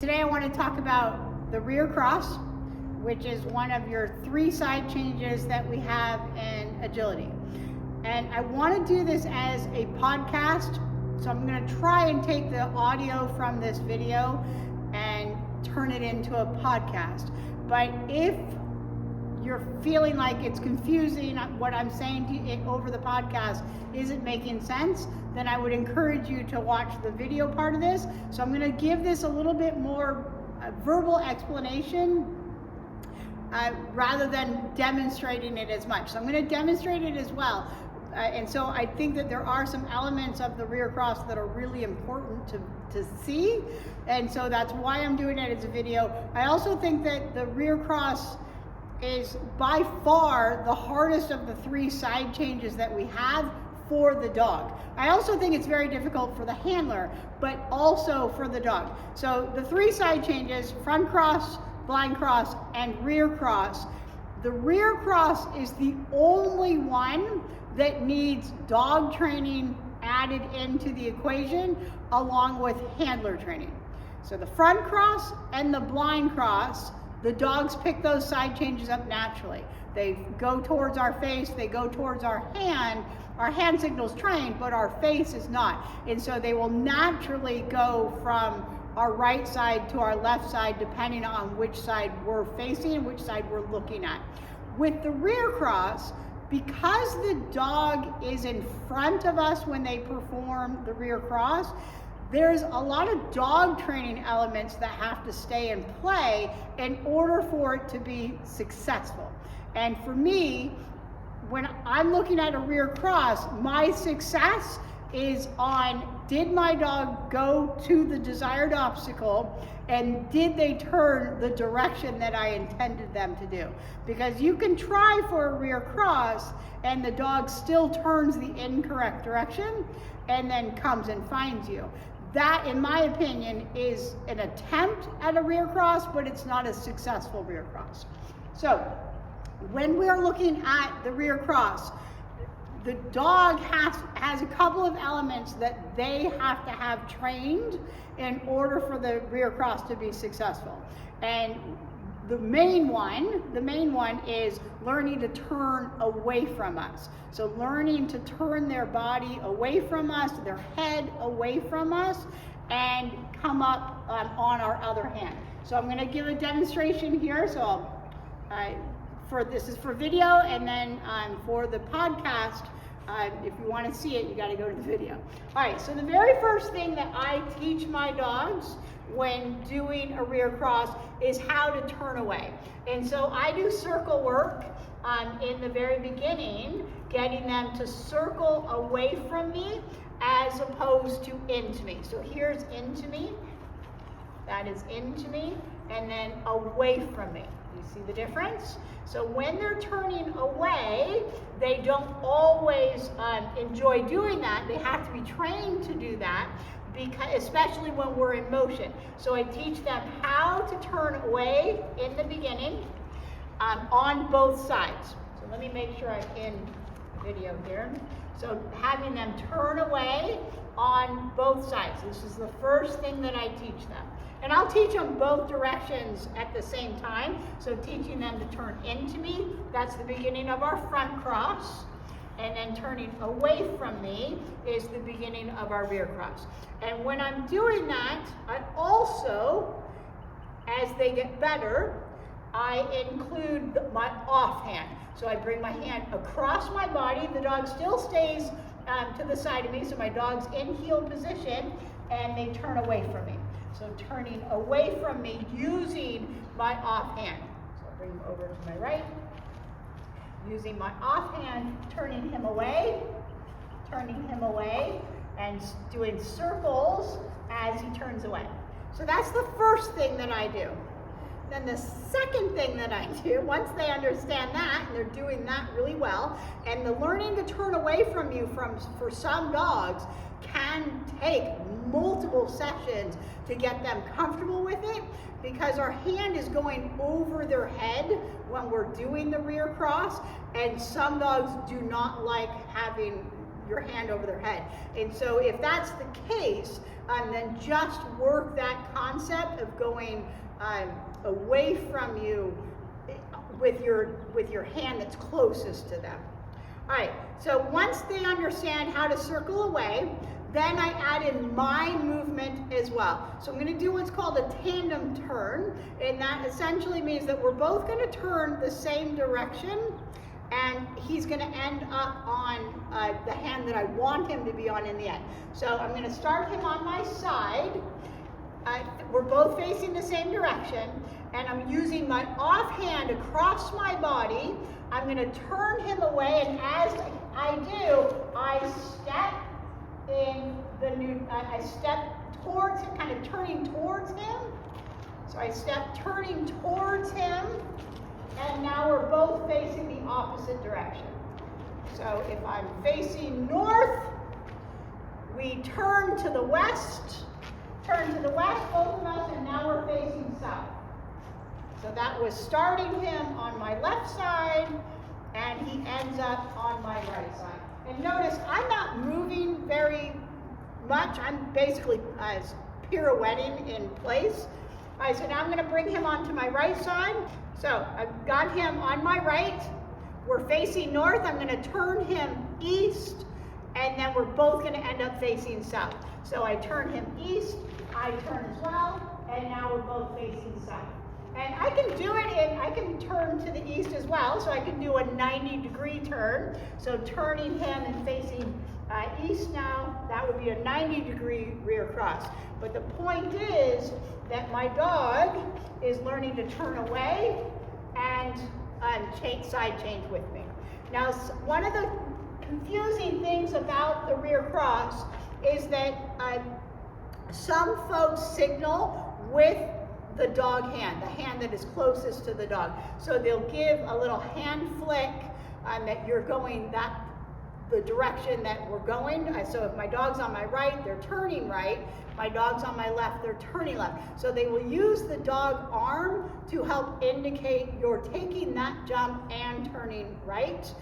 Today I want to talk about the rear cross, which is one of your 3 side changes that we have in agility. And I want to do this as a podcast, so I'm going to try and take the audio from this video and turn it into a podcast. But if you're feeling like it's confusing, what I'm saying to you over the podcast isn't making sense, then I would encourage you to watch the video part of this. So I'm going to give this a little bit more verbal explanation rather than demonstrating it as much. So I'm going to demonstrate it as well. And so I think that there are some elements of the rear cross that are really important to see. And so that's why I'm doing it as a video. I also think that the rear cross is by far the hardest of the 3 side changes that we have for the dog. I also think it's very difficult for the handler, but also for the dog. So the 3 side changes, front cross, blind cross, and rear cross. The rear cross is the only one that needs dog training added into the equation along with handler training. So the front cross and the blind cross, the dogs pick those side changes up naturally. They go towards our face, they go towards our hand. Our hand signal's trained, but our face is not. And so they will naturally go from our right side to our left side, depending on which side we're facing and which side we're looking at. With the rear cross, because the dog is in front of us when they perform the rear cross, there's a lot of dog training elements that have to stay in play in order for it to be successful. And for me, when I'm looking at a rear cross, my success is on, did my dog go to the desired obstacle, and did they turn the direction that I intended them to do? Because you can try for a rear cross and the dog still turns the incorrect direction and then comes and finds you. That, in my opinion, is an attempt at a rear cross, but it's not a successful rear cross. So when we're looking at the rear cross, the dog has a couple of elements that they have to have trained in order for the rear cross to be successful. And the main one is learning to turn away from us. So learning to turn their body away from us, their head away from us, and come up on our other hand. So I'm going to give a demonstration here. So this is for video, and then for the podcast, if you want to see it, you got to go to the video. All right, so the very first thing that I teach my dogs when doing a rear cross is how to turn away. And so I do circle work in the very beginning, getting them to circle away from me as opposed to into me. So here's into me, that is into me, and then away from me. You see the difference? So when they're turning away, they don't always enjoy doing that. They have to be trained to do that, because, especially when we're in motion. So I teach them how to turn away in the beginning on both sides. So let me make sure I'm in video here. So having them turn away on both sides. This is the first thing that I teach them. And I'll teach them both directions at the same time. So teaching them to turn into me, that's the beginning of our front cross. And then turning away from me is the beginning of our rear cross. And when I'm doing that, I also, as they get better, I include my offhand. So I bring my hand across my body. The dog still stays to the side of me, so my dog's in heel position, and they turn away from me. So turning away from me using my offhand. So I'll bring him over to my right. Using my offhand, turning him away, and doing circles as he turns away. So that's the first thing that I do. Then the second thing that I do, once they understand that, and they're doing that really well, and the learning to turn away from you for some dogs can take multiple sessions to get them comfortable with it, because our hand is going over their head when we're doing the rear cross, and some dogs do not like having your hand over their head. And so if that's the case, then just work that concept of going away from you with your hand that's closest to them. All right, so once they understand how to circle away, then I add in my movement as well. So I'm going to do what's called a tandem turn, and that essentially means that we're both going to turn the same direction, and he's going to end up on the hand that I want him to be on in the end. So I'm going to start him on my side. We're both facing the same direction, and I'm using my offhand across my body. I'm going to turn him away, and as I do, I step in the new, I step towards him, kind of turning towards him. So I step turning towards him, and now we're both facing the opposite direction. So if I'm facing north, we turn to the west, both of us, and now we're facing south. So that was starting him on my left side, and he ends up on my right side. And notice, I'm not moving very much. I'm basically pirouetting in place. All right, so now I'm going to bring him onto my right side. So I've got him on my right. We're facing north. I'm going to turn him east, and then we're both going to end up facing south. So I turn him east, I turn as well, and now we're both facing south. And I can do it I can turn to the east as well, so I can do a 90-degree turn. So turning him and facing east now, that would be a 90-degree rear cross. But the point is that my dog is learning to turn away and side change with me. Now, one of the confusing things about the rear cross is that some folks signal with the dog hand, the hand that is closest to the dog. So they'll give a little hand flick that you're going the direction that we're going. So if my dog's on my right, they're turning right. My dog's on my left, they're turning left. So they will use the dog arm to help indicate you're taking that jump and turning right.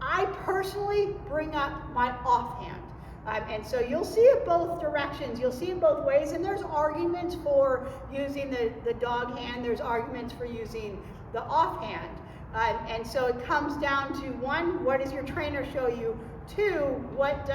I personally bring up my offhand. And so you'll see it both directions, you'll see it both ways, and there's arguments for using the dog hand, there's arguments for using the offhand. And so it comes down to, one, what does your trainer show you? Two, what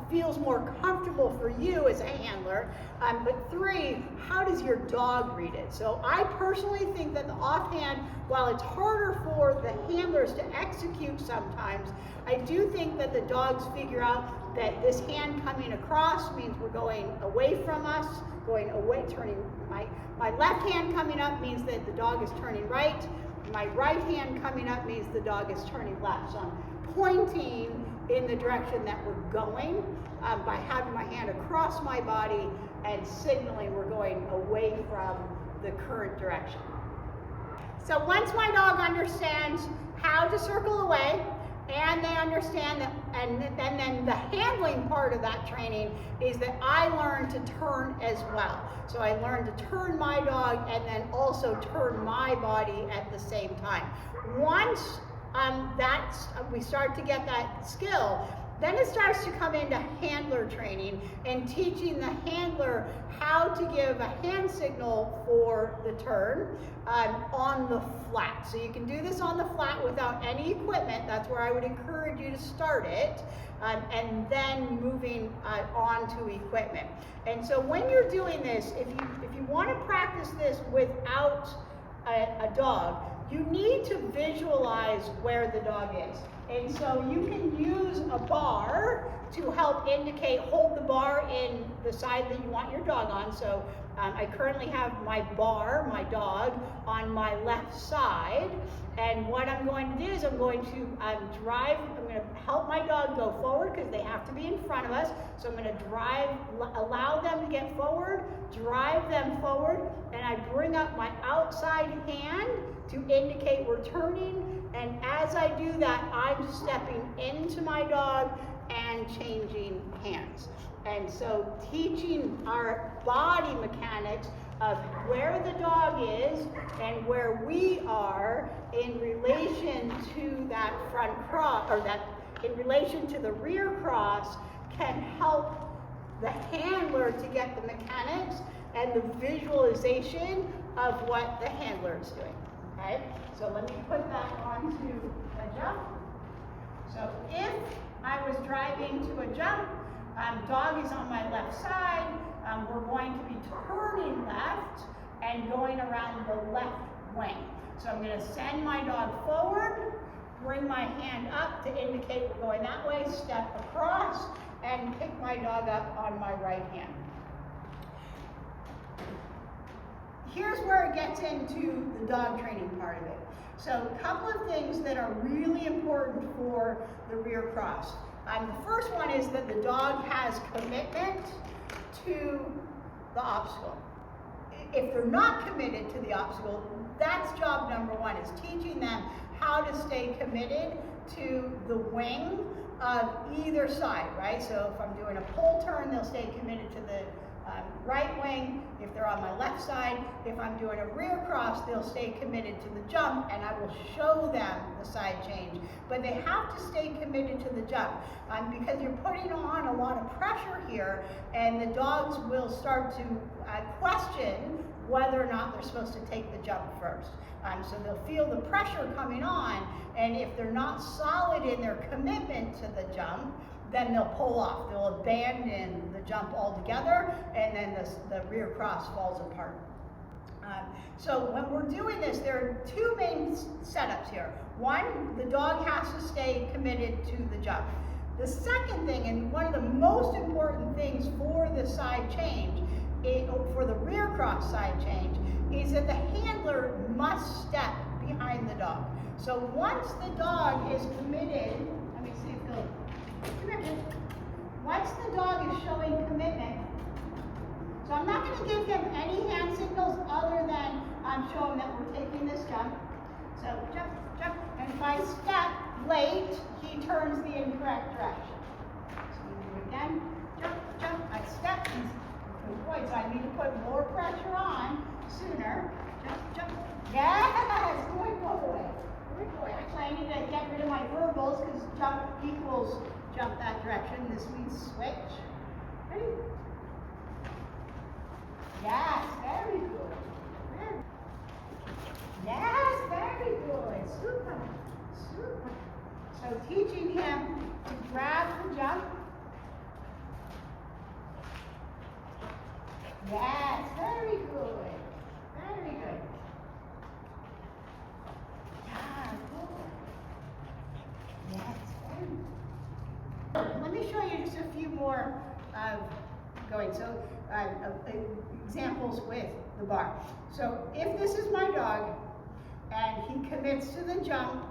feels more comfortable for you as a handler? But three, how does your dog read it? So I personally think that the offhand, while it's harder for the handlers to execute sometimes, I do think that the dogs figure out that this hand coming across means we're going away from us, going away, turning. My left hand coming up means that the dog is turning right. My right hand coming up means the dog is turning left. So I'm pointing in the direction that we're going by having my hand across my body and signaling we're going away from the current direction. So once my dog understands how to circle away, and they understand that, and then the handling part of that training is that I learn to turn as well. So I learn to turn my dog and then also turn my body at the same time. Once we start to get that skill, then it starts to come into handler training and teaching the handler how to give a hand signal for the turn on the flat. So you can do this on the flat without any equipment. That's where I would encourage you to start it, and then moving on to equipment. And so when you're doing this, if you want to practice this without a dog, you need to visualize where the dog is. And so you can use a bar to help indicate, hold the bar in the side that you want your dog on. So I currently have my bar, my dog, on my left side. And what I'm going to do is I'm going to help my dog go forward because they have to be in front of us. So I'm going to allow them to get forward, drive them forward, and I bring up my outside hand to indicate we're turning. And as I do that, I'm stepping into my dog and changing hands. And so teaching our body mechanics of where the dog is and where we are in relation to that front cross, or that in relation to the rear cross can help the handler to get the mechanics and the visualization of what the handler is doing. Okay, so let me put that onto a jump. So if I was driving to a jump, dog is on my left side, we're going to be turning left and going around the left wing. So I'm going to send my dog forward, bring my hand up to indicate we're going that way, step across, and pick my dog up on my right hand. Here's where it gets into the dog training part of it. So a couple of things that are really important for the rear cross. The first one is that the dog has commitment to the obstacle. If they're not committed to the obstacle, that's job number one, is teaching them how to stay committed to the wing of either side, right? So if I'm doing a pull turn, they'll stay committed to the right wing. If they're on my left side, if I'm doing a rear cross, they'll stay committed to the jump, and I will show them the side change. But they have to stay committed to the jump because you're putting on a lot of pressure here, and the dogs will start to question whether or not they're supposed to take the jump first. So they'll feel the pressure coming on, and if they're not solid in their commitment to the jump, then they'll pull off. They'll abandon the jump altogether, and then the rear cross falls apart. So when we're doing this, there are two main setups here. One, the dog has to stay committed to the jump. The second thing, and one of the most important things for the side change, for the rear cross side change, is that the handler must step behind the dog. So once the dog is committed, let me see if he'll, come here, kid. Once the dog is showing commitment, so I'm not going to give him any hand signals other than I'm showing that we're taking this jump. So jump, jump, and if I step late, he turns the incorrect direction. So we do it again, jump, jump, I step, he's good boy, so I need to put more pressure on sooner. Jump, jump, yes, good boy, good boy. Actually, I need to get rid of my verbals because jump equals jump that direction. This means switch. Ready? Yes, very good. Very. Yes, very good. Super, super. So teaching him to grab the jump. Yes, very good. Very good. Yeah, good. Yes, very good. Let me show you just a few more going. So examples with the bar. So if this is my dog and he commits to the jump,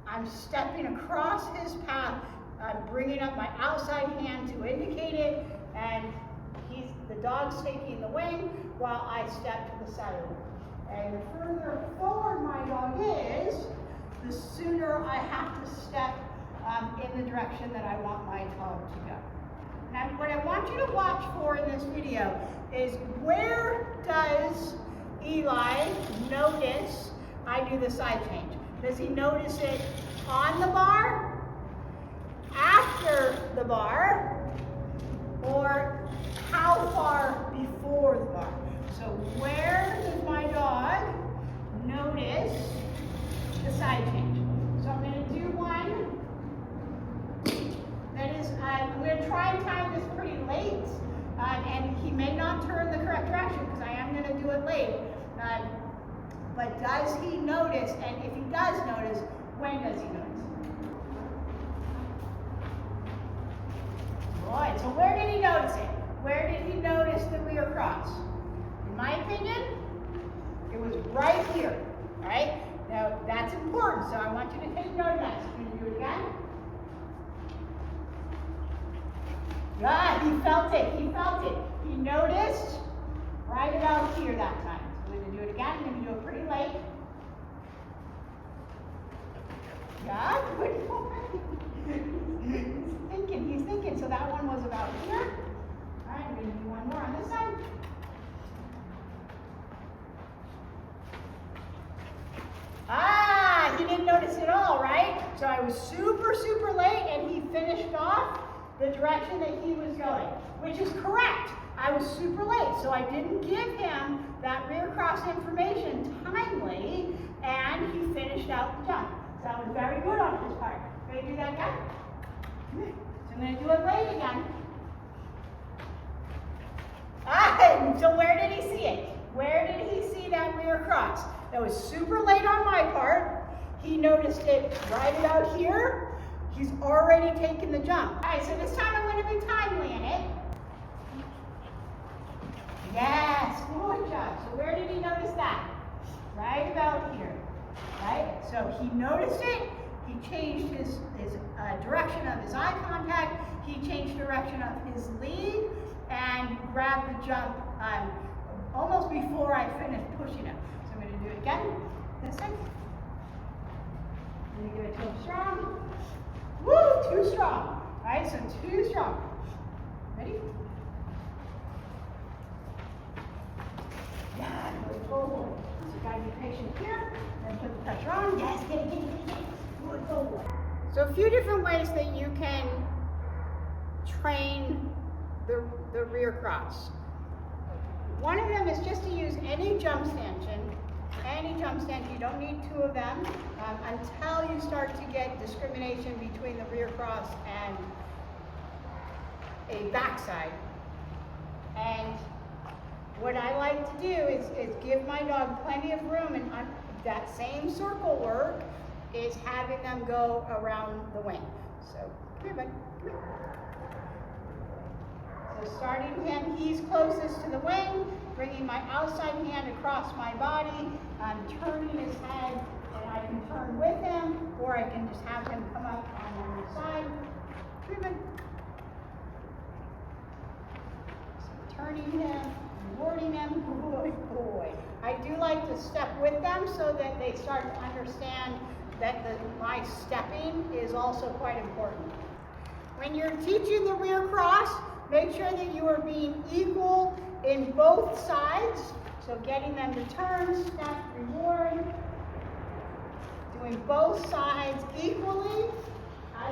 I'm stepping across his path. I'm bringing up my outside hand to indicate it, and the dog's taking the wing while I step to the side of it. And the further forward my dog is, the sooner I have to step in the direction that I want my dog to go. Now, what I want you to watch for in this video is, where does Eli notice I do the side change? Does he notice it on the bar, after the bar, or how far before the bar? So where does my dog notice the side change? So I'm going to do one that is, I'm going to try and time this pretty late, and he may not turn the correct direction because I am going to do it late. But does he notice, and if he does notice, when does he notice? Good, so where did he notice it? Where did he notice the rear cross? In my opinion, it was right here, all right? Now, that's important, so I want you to take note of that. So can you do it again? Good, he felt it, he felt it. He noticed right about here that time. So we're going to do it again. I'm going to do it pretty late. Yeah, good boy. He's thinking. So that one was about here. All right, we're going to do one more on this side. Ah, he didn't notice it all, right? So I was super, super late, and he finished off the direction that he was going, which is correct. I was super late, so I didn't give him that rear cross information timely, and he finished out the jump. So that was very good on his part. Ready to do that again? So I'm going to do it late again. So where did he see it? Where did he see that rear cross? That was super late on my part. He noticed it right about here. He's already taken the jump. All right, so this time I'm going to be timely in it. Yes, good job. So where did he notice that? Right about here, right? So he noticed it. He changed his direction of his eye contact. He changed direction of his lead and grabbed the jump almost before I finished pushing him. So I'm going to do it again. This time. I'm going to give it to him strong. Woo, too strong. All right, so too strong. Ready? Yeah, good forward. So you gotta be patient here, and put the pressure on. Yes, get it. Good forward. So a few different ways that you can train the rear cross. One of them is just to use any jump stanchion. Any jump stanchion, you don't need two of them until you start to get discrimination between the rear cross and a backside. And what I like to do is give my dog plenty of room, and that same circle work is having them go around the wing. So, come here, bud. Come here. So starting him, he's closest to the wing, bringing my outside hand across my body, I'm turning his head, and I can turn with him, or I can just have him come up on the other side. Come here, bud. So turning him, rewarding him, good boy. I do like to step with them so that they start to understand that my stepping is also quite important. When you're teaching the rear cross, make sure that you are being equal in both sides. So getting them to turn, step, reward. Doing both sides equally.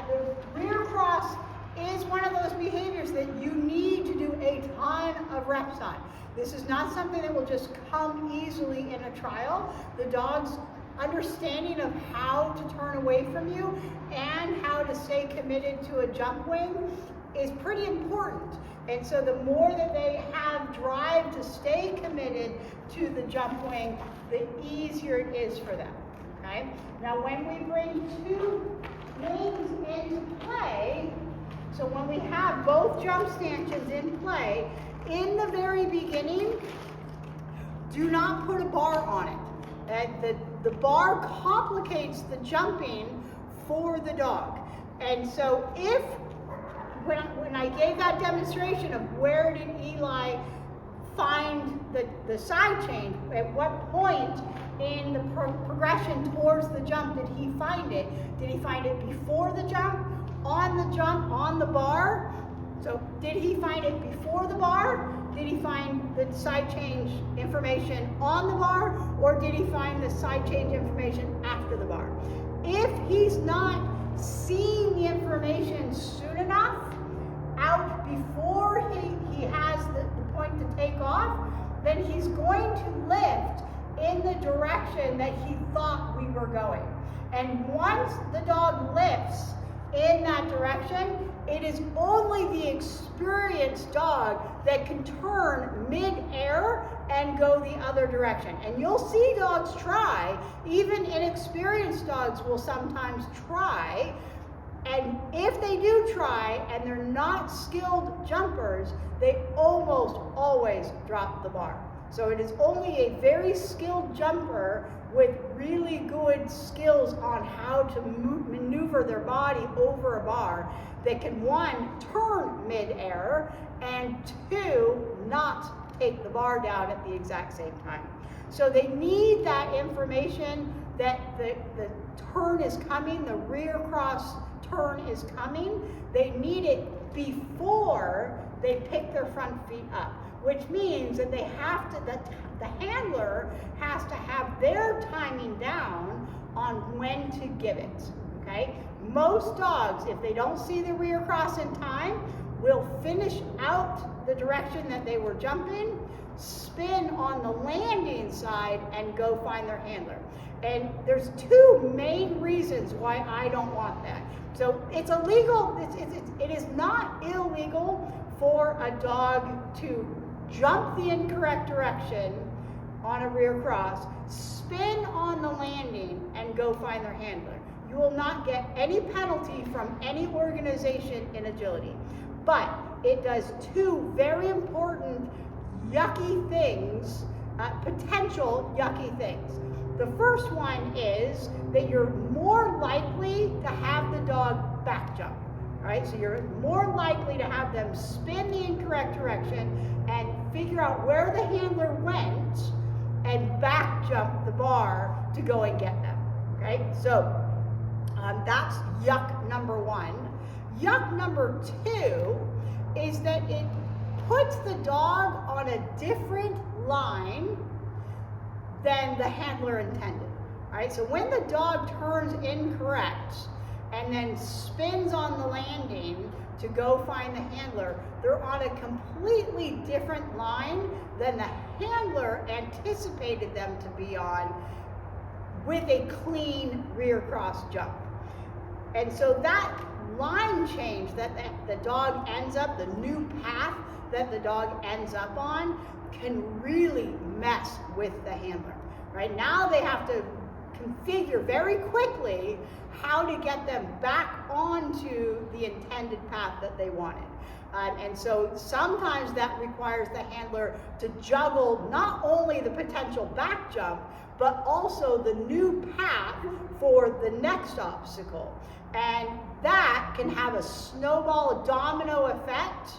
The rear cross is one of those behaviors that you need to do a ton of reps on. This is not something that will just come easily in a trial. The dog's understanding of how to turn away from you and how to stay committed to a jump wing is pretty important. And so the more that they have drive to stay committed to the jump wing, the easier it is for them. Okay? Now when we bring two wings into play, so when we have both jump stanchions in play, in the very beginning, do not put a bar on it. The bar complicates the jumping for the dog. And so when I gave that demonstration of where did Eli find the side change, at what point in the progression towards the jump did he find it? Did he find it before the jump, on the bar? So did he find it before the bar? Did he find the side change information on the bar? Or did he find the side change information after the bar? If he's not seeing the information soon enough, out before he has the point to take off, then he's going to lift in the direction that he thought we were going. And once the dog lifts in that direction, it is only the experienced dog that can turn mid-air and go the other direction. And you'll see dogs try, even inexperienced dogs will sometimes try, and if they do try and they're not skilled jumpers, they almost always drop the bar. So it is only a very skilled jumper with really good skills on how to maneuver their body over a bar that can, one, turn mid-air, and two, not take the bar down at the exact same time. So they need that information that the turn is coming, the rear cross turn is coming. They need it before they pick their front feet up, which means that they have to, the handler has to have their timing down on when to give it, okay? Most dogs, if they don't see the rear cross in time, will finish out the direction that they were jumping, spin on the landing side, and go find their handler. And there's two main reasons why I don't want that. So it's illegal, it is not illegal for a dog to jump the incorrect direction on a rear cross, spin on the landing, and go find their handler. You will not get any penalty from any organization in agility. But it does two very important yucky things, potential yucky things. The first one is that you're more likely to have the dog back jump, right? So you're more likely to have them spin the incorrect direction and figure out where the handler went and back jump the bar to go and get them, okay? So that's yuck number one. Yuck number two is that it puts the dog on a different line than the handler intended. All right, so when the dog turns incorrect and then spins on the landing to go find the handler, they're on a completely different line than the handler anticipated them to be on with a clean rear cross jump. And so that line change that the dog ends up, the new path that the dog ends up on, can really mess with the handler. Right now they have to configure very quickly how to get them back onto the intended path that they wanted. And so sometimes that requires the handler to juggle not only the potential back jump, but also the new path for the next obstacle. And that can have a snowball, a domino effect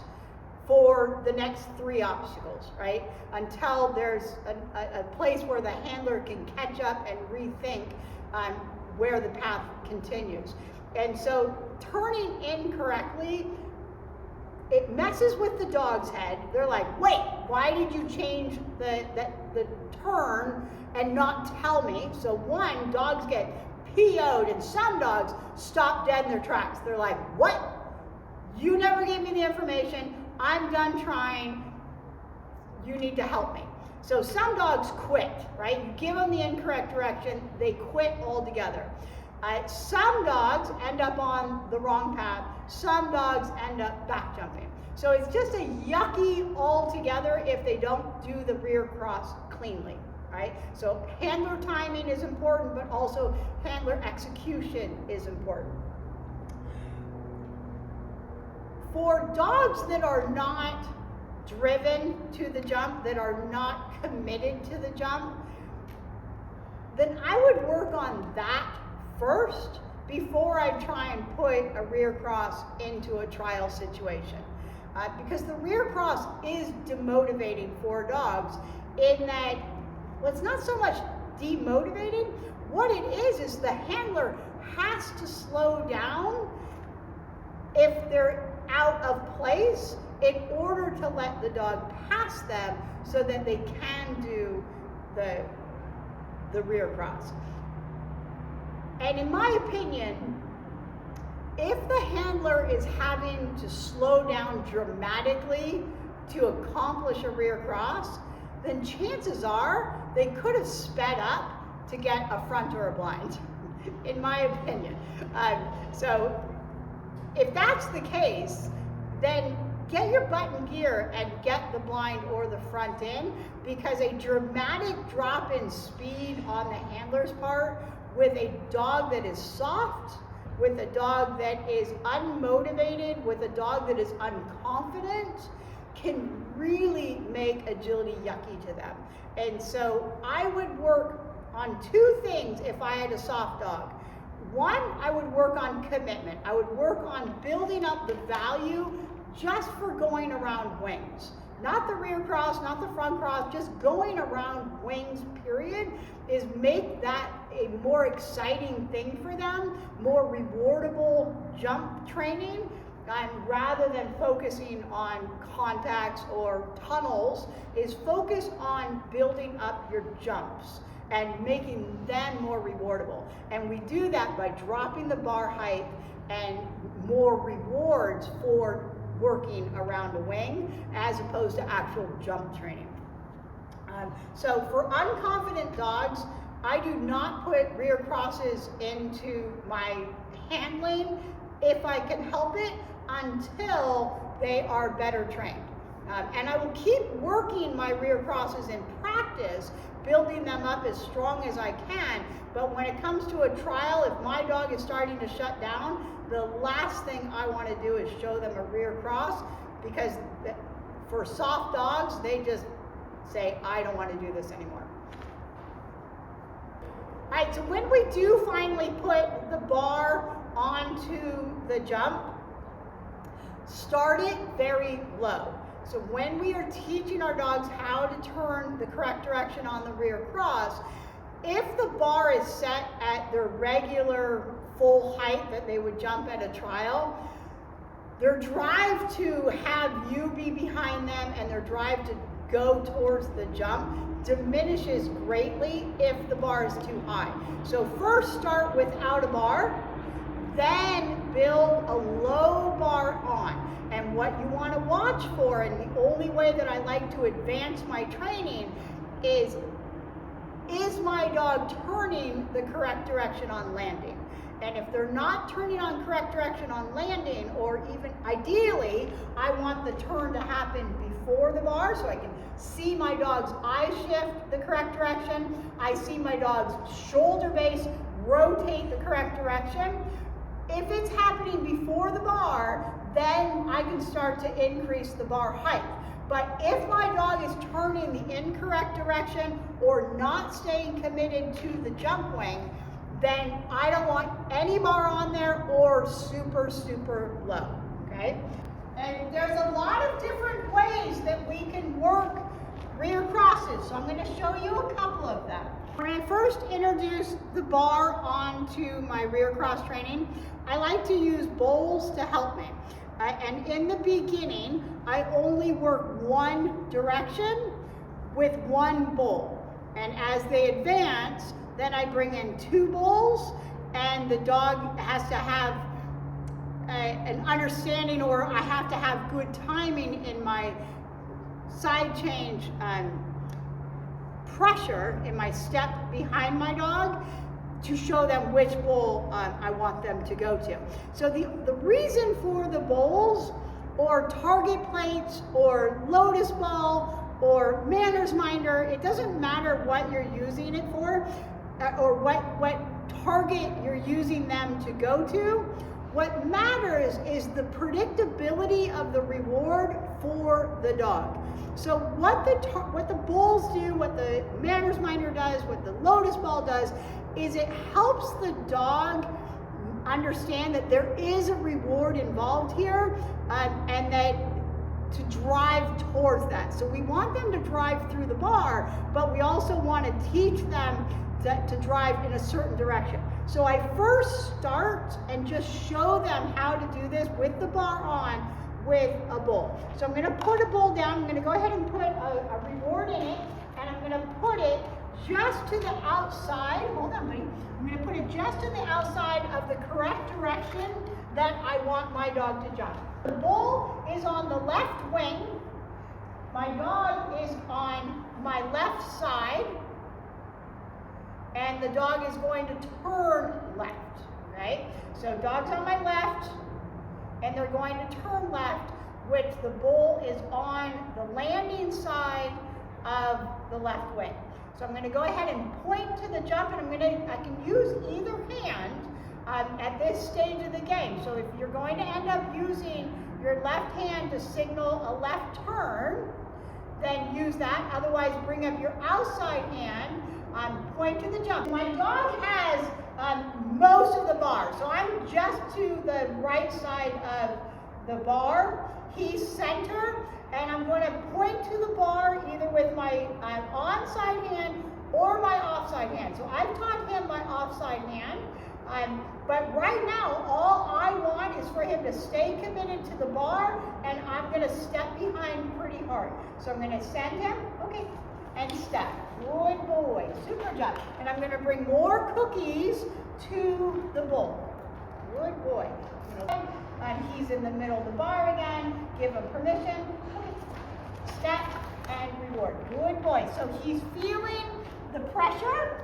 for the next three obstacles, right? Until there's a place where the handler can catch up and rethink where the path continues. And so turning incorrectly, it messes with the dog's head. They're like, wait, why did you change the turn and not tell me? So one, dogs get PO'd, and some dogs stop dead in their tracks. They're like, what? You never gave me the information. I'm done trying. You need to help me. So some dogs quit, right? You give them the incorrect direction, they quit altogether. Some dogs end up on the wrong path. Some dogs end up back jumping. So it's just a yucky altogether if they don't do the rear cross cleanly, right? So handler timing is important, but also handler execution is important. For dogs that are not driven to the jump, that are not committed to the jump, then I would work on that first before I try and put a rear cross into a trial situation. Because the rear cross is demotivating for dogs in that, well, it's not so much demotivating. What it is the handler has to slow down if they're out of place in order to let the dog pass them so that they can do the rear cross. And in my opinion, if the handler is having to slow down dramatically to accomplish a rear cross, then chances are they could have sped up to get a front or a blind, in my opinion. So if that's the case, then get your butt in gear and get the blind or the front in, because a dramatic drop in speed on the handler's part with a dog that is soft, with a dog that is unmotivated, with a dog that is unconfident, can really make agility yucky to them. And so I would work on two things if I had a soft dog. One, I would work on commitment. I would work on building up the value just for going around wings. Not the rear cross, not the front cross, just going around wings, period, is make that a more exciting thing for them, more rewardable jump training, rather than focusing on contacts or tunnels, is focus on building up your jumps. and making them more rewardable. And we do that by dropping the bar height and more rewards for working around a wing as opposed to actual jump training. So for unconfident dogs, I do not put rear crosses into my handling if I can help it until they are better trained. And I will keep working my rear crosses in practice, building them up as strong as I can, but when it comes to a trial, if my dog is starting to shut down, the last thing I want to do is show them a rear cross, because for soft dogs, they just say, I don't want to do this anymore. All right, so when we do finally put the bar onto the jump, start it very low. So when we are teaching our dogs how to turn the correct direction on the rear cross, if the bar is set at their regular full height that they would jump at a trial, their drive to have you be behind them and their drive to go towards the jump diminishes greatly if the bar is too high. So first start without a bar, then build a low bar on. And what you want to watch for, and the only way that I like to advance my training is my dog turning the correct direction on landing? And if they're not turning on correct direction on landing, or even ideally, I want the turn to happen before the bar so I can see my dog's eye shift the correct direction. I see my dog's shoulder base rotate the correct direction. If it's happening before the bar, then I can start to increase the bar height. But if my dog is turning the incorrect direction or not staying committed to the jump wing, then I don't want any bar on there or super, super low, okay? And there's a lot of different ways that we can work rear crosses, so I'm going to show you a couple of them. When I first introduced the bar onto my rear cross training, I like to use bowls to help me. And in the beginning, I only work one direction with one bowl. And as they advance, then I bring in two bowls, and the dog has to have an understanding, or I have to have good timing in my side change pressure in my step behind my dog to show them which bowl I want them to go to. So the reason for the bowls, or target plates, or lotus ball, or manners minder, it doesn't matter what you're using it for, or what target you're using them to go to. What matters is the predictability of the reward for the dog. So what the bowls do, what the manners minder does, what the lotus ball does, is it helps the dog understand that there is a reward involved here, and that to drive towards that. So we want them to drive through the bar, but we also want to teach them to drive in a certain direction. So I first start and just show them how to do this with the bar on with a bowl. So I'm going to put a bowl down. I'm going to go ahead and put a reward in it, and I'm going to put it just to the outside. Hold on, buddy. I'm going to put it just to the outside of the correct direction that I want my dog to jump. The bowl is on the left wing. My dog is on my left side. And the dog is going to turn left, right? So dog's on my left, and they're going to turn left, which the bowl is on the landing side of the left wing. So I'm going to go ahead and point to the jump, and I can use either hand at this stage of the game. So if you're going to end up using your left hand to signal a left turn, then use that. Otherwise, bring up your outside hand, point to the jump. My dog has most of the bar, so I'm just to the right side of the bar. He's center, and I'm going to point to the bar either with my onside hand or my offside hand. So I've taught him my offside hand, but right now all I want is for him to stay committed to the bar, and I'm going to step behind pretty hard. So I'm going to send him, okay, and step. Good boy, super job. And I'm gonna bring more cookies to the bowl. Good boy. And he's in the middle of the bar again. Give him permission. Step and reward. Good boy. So he's feeling the pressure.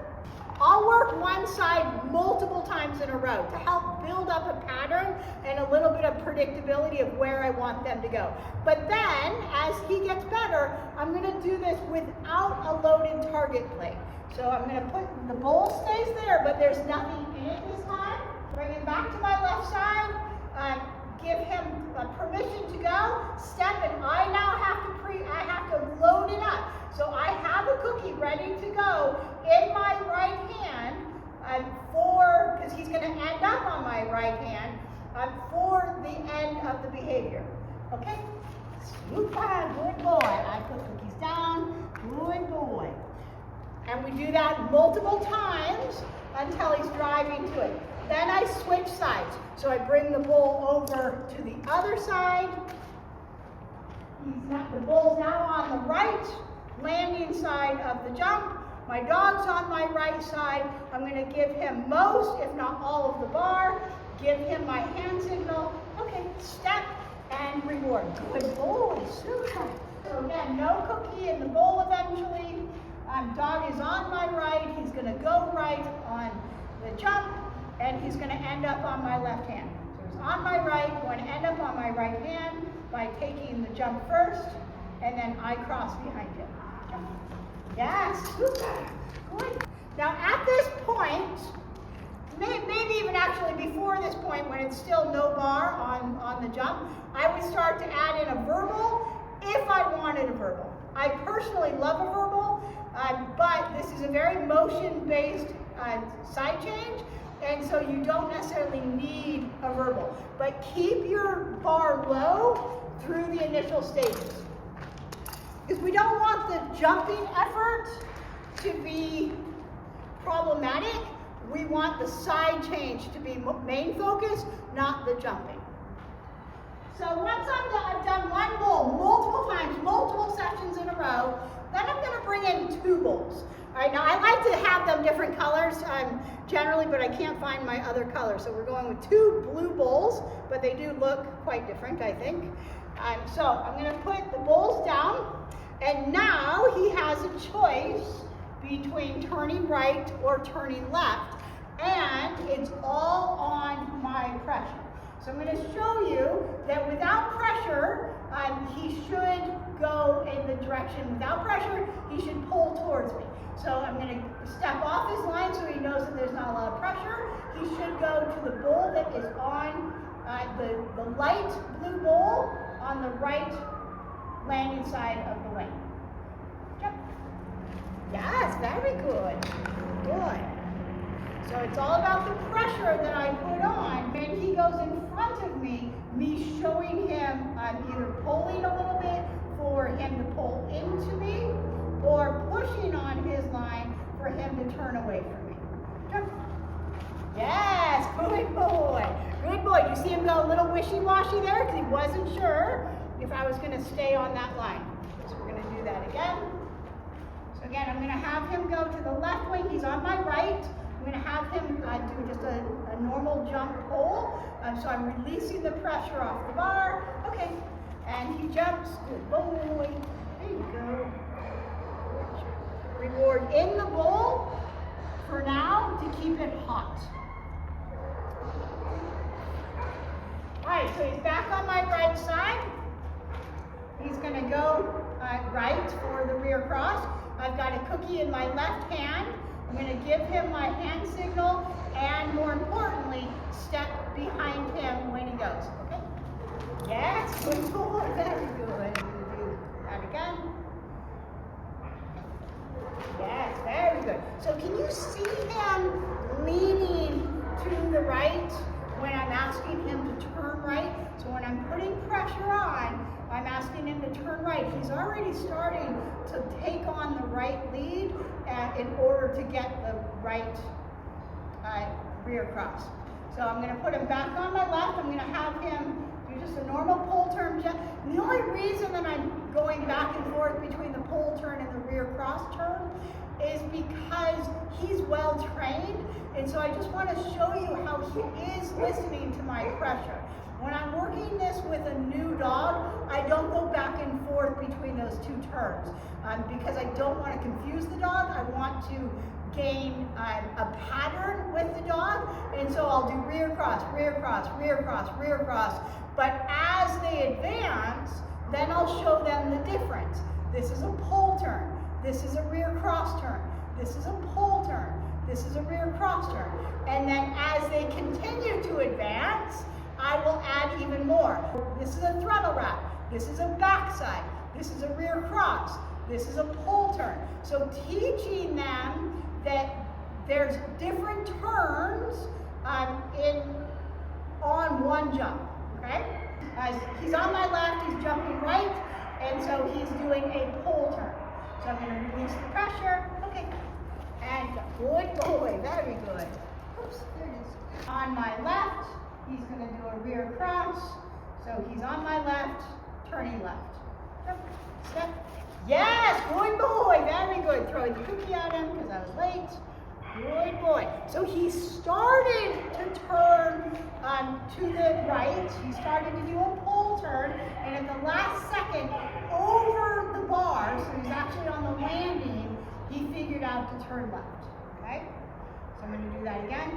I'll work one side multiple times in a row to help build up a pattern and a little bit of predictability of where I want them to go. But then, as he gets better, I'm going to do this without a loaded target plate. So I'm going to put, the bowl stays there, but there's nothing in it this time. Bring him back to my left side. Give him permission to go. Step, and I now have to load it up. So I have a cookie ready to go in my right hand because he's going to end up on my right hand for the end of the behavior. Okay? Super, good boy. I put cookies down. Good boy. And we do that multiple times until he's driving to it. Then I switch sides. So I bring the bowl over to the other side. The bowl's now on the right landing side of the jump. My dog's on my right side. I'm going to give him most, if not all, of the bar. Give him my hand signal. Okay, step and reward. Good boy, super. So again, no cookie in the bowl eventually. Dog is on my right. He's going to go right on the jump, and he's going to end up on my left hand. So he's on my right, going to end up on my right hand by taking the jump first, and then I cross behind him. Yes, super, good. Now at this point, maybe even actually before this point when it's still no bar on the jump, I would start to add in a verbal if I wanted a verbal. I personally love a verbal, but this is a very motion-based side change, and so you don't necessarily need a verbal. But keep your bar low through the initial stages. Because we don't want the jumping effort to be problematic. We want the side change to be main focus, not the jumping. So once I've done one bowl multiple times, multiple sessions in a row, then I'm going to bring in two bowls. All right, now I like to have them different colors generally, but I can't find my other color. So we're going with two blue bowls, but they do look quite different, I think. So I'm going to put the bowls down. And now he has a choice between turning right or turning left, and it's all on my pressure. So I'm going to show you that without pressure, he should go in the direction. Without pressure, he should pull towards me. So I'm going to step off his line so he knows that there's not a lot of pressure. He should go to the bowl that is on the light blue bowl on the right landing side of the lane. Jump. Yes, very good. Good. So it's all about the pressure that I put on. When he goes in front of me showing him either pulling a little bit for him to pull into me or pushing on his line for him to turn away from me. Jump. Yes, good boy. Good boy. You see him go a little wishy-washy there because he wasn't sure if I was going to stay on that line. So we're going to do that again. So again, I'm going to have him go to the left wing. He's on my right. I'm going to have him do just a normal jump pull. So I'm releasing the pressure off the bar. Okay. And he jumps. Good boy. There you go. Reward in the bowl for now to keep it hot. Alright, so he's back on my right side. He's going to go right for the rear cross. I've got a cookie in my left hand. I'm going to give him my hand signal and, more importantly, step behind him when he goes. Okay? Yes, good boy. Very good. We're going to do that again. Yes, very good. So can you see him leaning to the right when I'm asking him to turn right? So when I'm putting pressure on, I'm asking him to turn right. He's already starting to take on the right lead in order to get the right rear cross. So I'm going to put him back on my left. I'm going to have him do just a normal pull turn. The only reason that I'm going back and forth between the pull turn and the rear cross turn is because he's well trained, and so I just want to show you how he is listening to my pressure. When I'm working this with a new dog, I don't go back and forth between those two turns because I don't want to confuse the dog. I want to gain a pattern with the dog, and so I'll do rear cross, rear cross, rear cross, rear cross. But as they advance, then I'll show them the difference. This is a pull turn. This is a rear cross turn. This is a pull turn. This is a rear cross turn. And then as they continue to advance, I will add even more. This is a throttle wrap. This is a backside. This is a rear cross. This is a pull turn. So teaching them that there's different turns on one jump, okay? He's on my left, he's jumping right, and so he's doing a pull turn. So I'm going to release the pressure. Okay. And good boy. Very good. Oops, there it is. On my left, he's going to do a rear cross. So he's on my left, turning left. Step. Yes, good boy. Very good. Throwing the cookie at him because I was late. Good boy. So he started to turn to the right. He started to do a pull turn, and at the last second, over the bar, so he's actually on the landing, he figured out to turn left. Okay? So I'm going to do that again.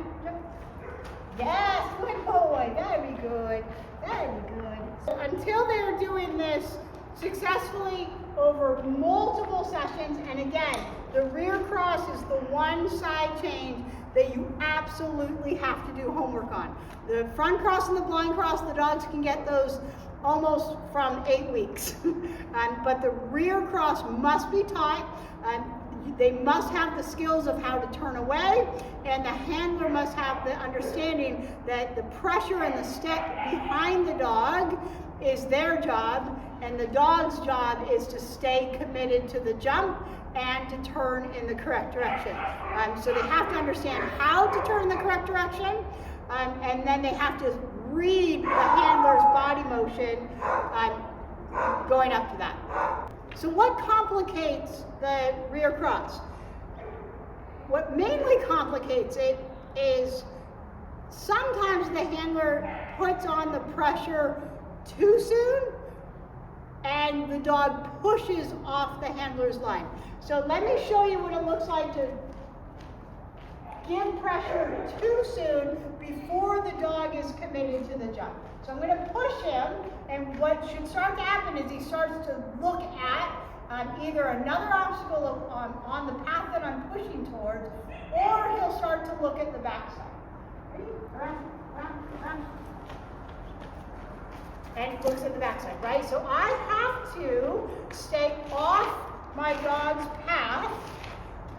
Yes, good boy. Very good. Very good. So until they're doing this successfully over multiple sessions, and again, the rear cross is the one side change that you absolutely have to do homework on. The front cross and the blind cross, the dogs can get those almost from 8 weeks. But the rear cross must be taught. They must have the skills of how to turn away, and the handler must have the understanding that the pressure and the step behind the dog is their job, and the dog's job is to stay committed to the jump and to turn in the correct direction. So they have to understand how to turn in the correct direction, and then they have to read the handler's body motion going up to that. So what complicates the rear cross? What mainly complicates it is sometimes the handler puts on the pressure too soon and the dog pushes off the handler's line. So let me show you what it looks like to give pressure too soon before the dog is committed to the jump. So I'm going to push him, and what should start to happen is he starts to look at either another obstacle on the path that I'm pushing towards, or he'll start to look at the backside. Ready? Run. And he looks at the backside, right? So I have to stay off my dog's path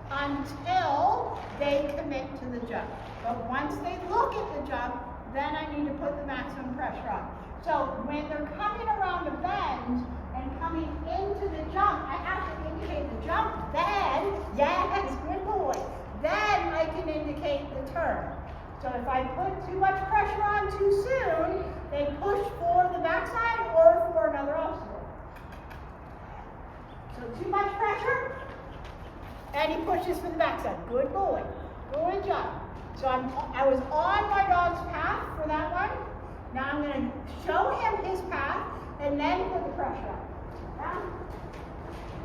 until they commit to the jump. But once they look at the jump, then I need to put the maximum pressure on. So when they're coming around a bend and coming into the jump, I have to indicate the jump. Then, yes, good boy. Then I can indicate the turn. So if I put too much pressure on too soon, they push for the backside or for another obstacle. So too much pressure, and he pushes for the backside. Good boy. Good job. So I was on my dog's path for that one. Now I'm going to show him his path and then put the pressure on. Down.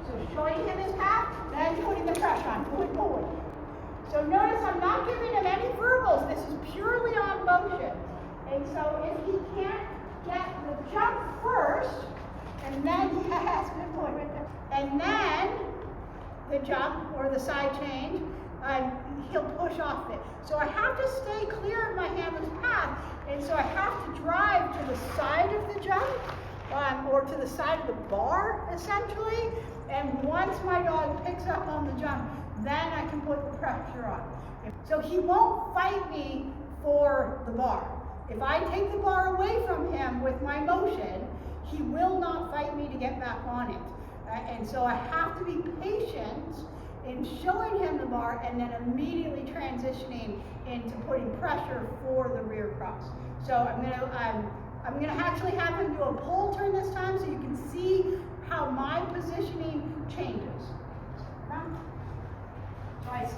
So showing him his path, then putting the pressure on. Good boy. So notice I'm not giving him any verbals. This is purely on motion. And so if he can't get the jump first, and then, yes, good boy, right there. And then the jump or the side change, he'll push off it. So I have to stay clear of my handler's path, and so I have to drive to the side of the jump, or to the side of the bar, essentially. And once my dog picks up on the jump, then I can put the pressure on. So he won't fight me for the bar. If I take the bar away from him with my motion, he will not fight me to get back on it. And so I have to be patient in showing him the bar and then immediately transitioning into putting pressure for the rear cross. So I'm gonna actually have him do a pull turn this time so you can see how my positioning changes.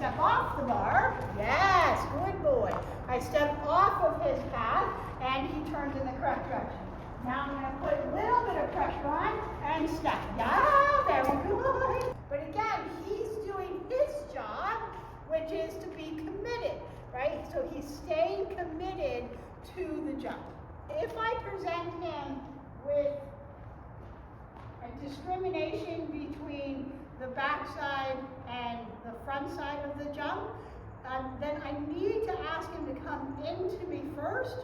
step off the bar. Yes, good boy. I step off of his path and he turns in the correct direction. Now I'm going to put a little bit of pressure on and step. Yeah, very good. But again, he's doing his job, which is to be committed, right? So he's staying committed to the jump. If I present him with a discrimination between the backside and the front side of the jump, then I need to ask him to come into me first.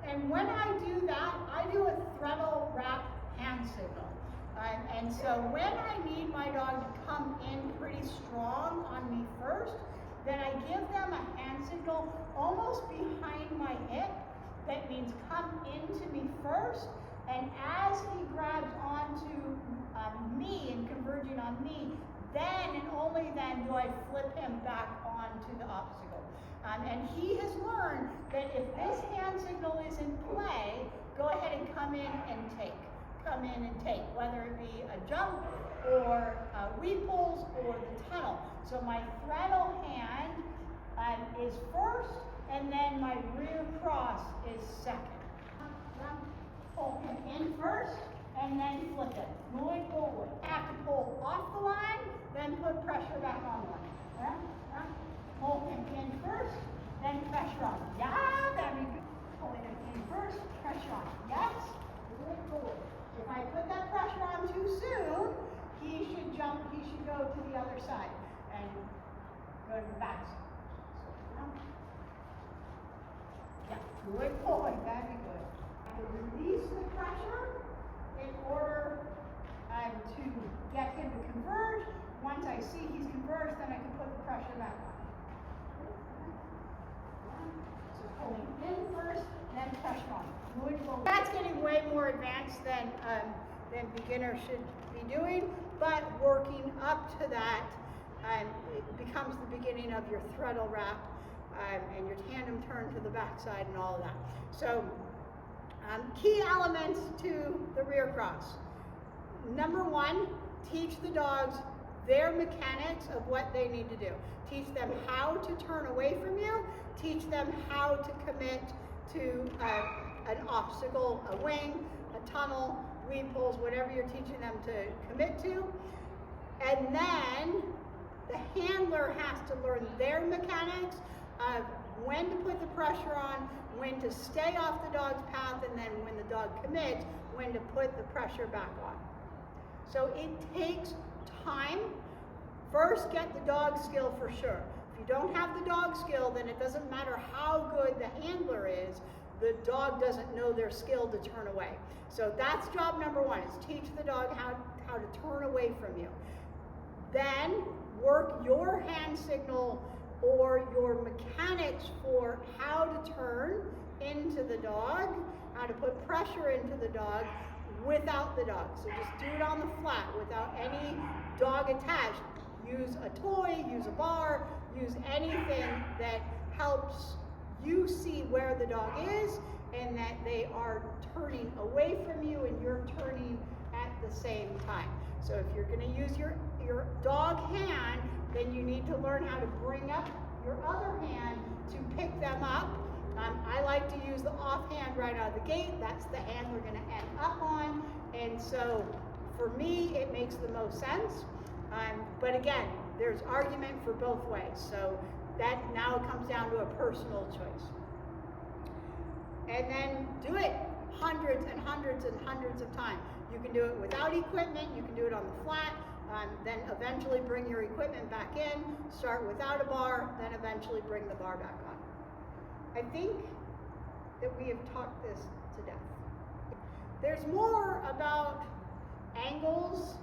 And when I do that, I do a throttle wrap hand signal. And so when I need my dog to come in pretty strong on me first, then I give them a hand signal almost behind my hip. That means come into me first. And as he grabs onto me and converging on me, then and only then do I flip him back onto the obstacle. And he has learned that if this hand signal is in play, go ahead and come in and take. Come in and take, whether it be a jump or weed pulls or the tunnel. So my throttle hand is first, and then my rear cross is second. Pull him in first, and then flip it. Moving forward. Have to pull off the line, then put pressure back on the line. Pull him in first, then pressure on. Yeah, very good. Pulling him in first, pressure on. Yes, moving forward. If I put that pressure on too soon, he should jump, he should go to the other side and go to the back side. Yeah, good boy, very good. To release the pressure in order to get him to converge. Once I see he's converged, then I can put the pressure back on. So pulling in first, then pressure on. That's getting way more advanced than beginners should be doing, but working up to that, it becomes the beginning of your throttle wrap and your tandem turn to the backside and all of that. So key elements to the rear cross. Number one, teach the dogs their mechanics of what they need to do. Teach them how to turn away from you. Teach them how to commit to an obstacle, a wing, a tunnel, weed pulls, whatever you're teaching them to commit to. And then the handler has to learn their mechanics of when to put the pressure on, when to stay off the dog's path, and then when the dog commits, when to put the pressure back on. So it takes time. First, get the dog skill for sure. If you don't have the dog skill, then it doesn't matter how good the handler is, the dog doesn't know their skill to turn away. So that's job number one, is teach the dog how to turn away from you. Then work your hand signal or your mechanics for how to turn into the dog, how to put pressure into the dog without the dog. So just do it on the flat without any dog attached. Use a toy, use a bar, use anything that helps you see where the dog is and that they are turning away from you and you're turning at the same time. So if you're going to use your dog hand, then you need to learn how to bring up your other hand to pick them up. I like to use the off hand right out of the gate. That's the hand we're going to end up on. And so for me, it makes the most sense. But again, there's argument for both ways. So that now comes down to a personal choice. And then do it hundreds and hundreds and hundreds of times. You can do it without equipment, you can do it on the flat, then eventually bring your equipment back in, start without a bar, then eventually bring the bar back on. I think that we have talked this to death. There's more about angles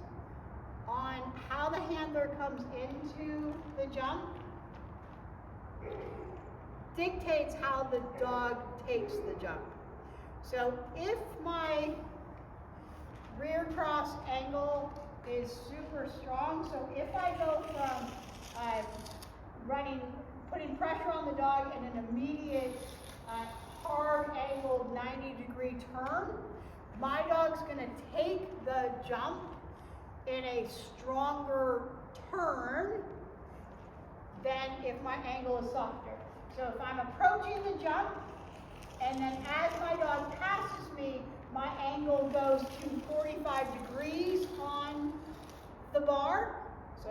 on how the handler comes into the jump, dictates how the dog takes the jump. So if my rear cross angle is super strong, so if I go from putting pressure on the dog in an immediate hard angled 90-degree turn, my dog's going to take the jump in a stronger turn than if my angle is softer. So if I'm approaching the jump, and then as my dog passes me, my angle goes to 45 degrees on the bar. So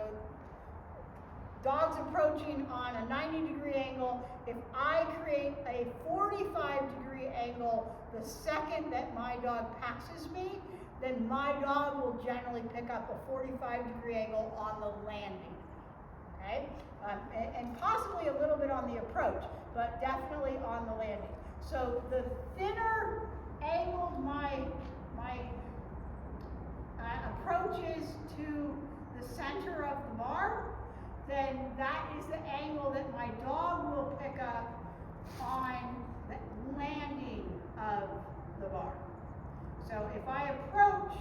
dog's approaching on a 90-degree angle. If I create a 45-degree angle the second that my dog passes me, then my dog will generally pick up a 45-degree angle on the landing. Okay? And possibly a little bit on the approach, but definitely on the landing. So the thinner angle my approaches to the center of the bar, then that is the angle that my dog will pick up on the landing of the bar. So if I approach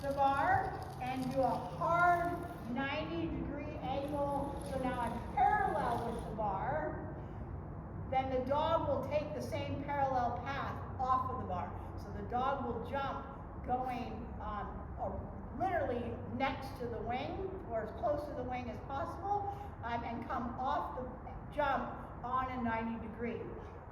the bar and do a hard 90-degree angle, so now I'm parallel with the bar, then the dog will take the same parallel path off of the bar. So the dog will jump going or literally next to the wing, or as close to the wing as possible, and come off the jump on a 90 degree.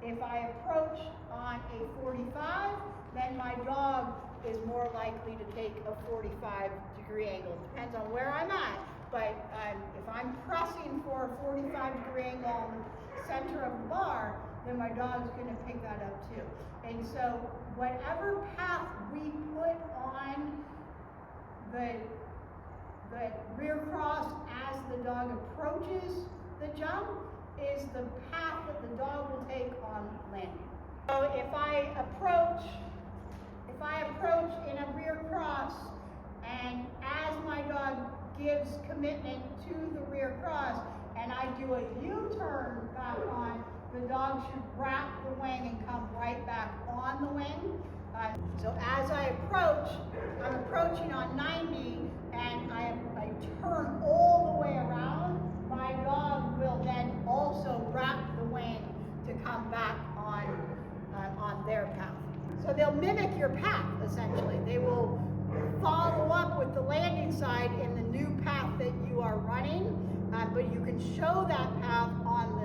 If I approach on a 45, then my dog is more likely to take a 45-degree angle. Depends on where I'm at, but if I'm pressing for a 45-degree angle on the center of the bar, then my dog's going to pick that up too. And so whatever path we put on the rear cross as the dog approaches the jump is the path that the dog will take on landing. So if I approach in a rear cross, and as my dog gives commitment to the rear cross, and I do a U-turn back on, the dog should wrap the wing and come right back on the wing. So as I approach, I'm approaching on 90, and I turn all the way around, my dog will then also wrap the wing to come back on their path. So they'll mimic your path, essentially. They will follow up with the landing side in the new path that you are running, but you can show that path on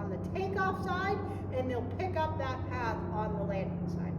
the takeoff side, and they'll pick up that path on the landing side.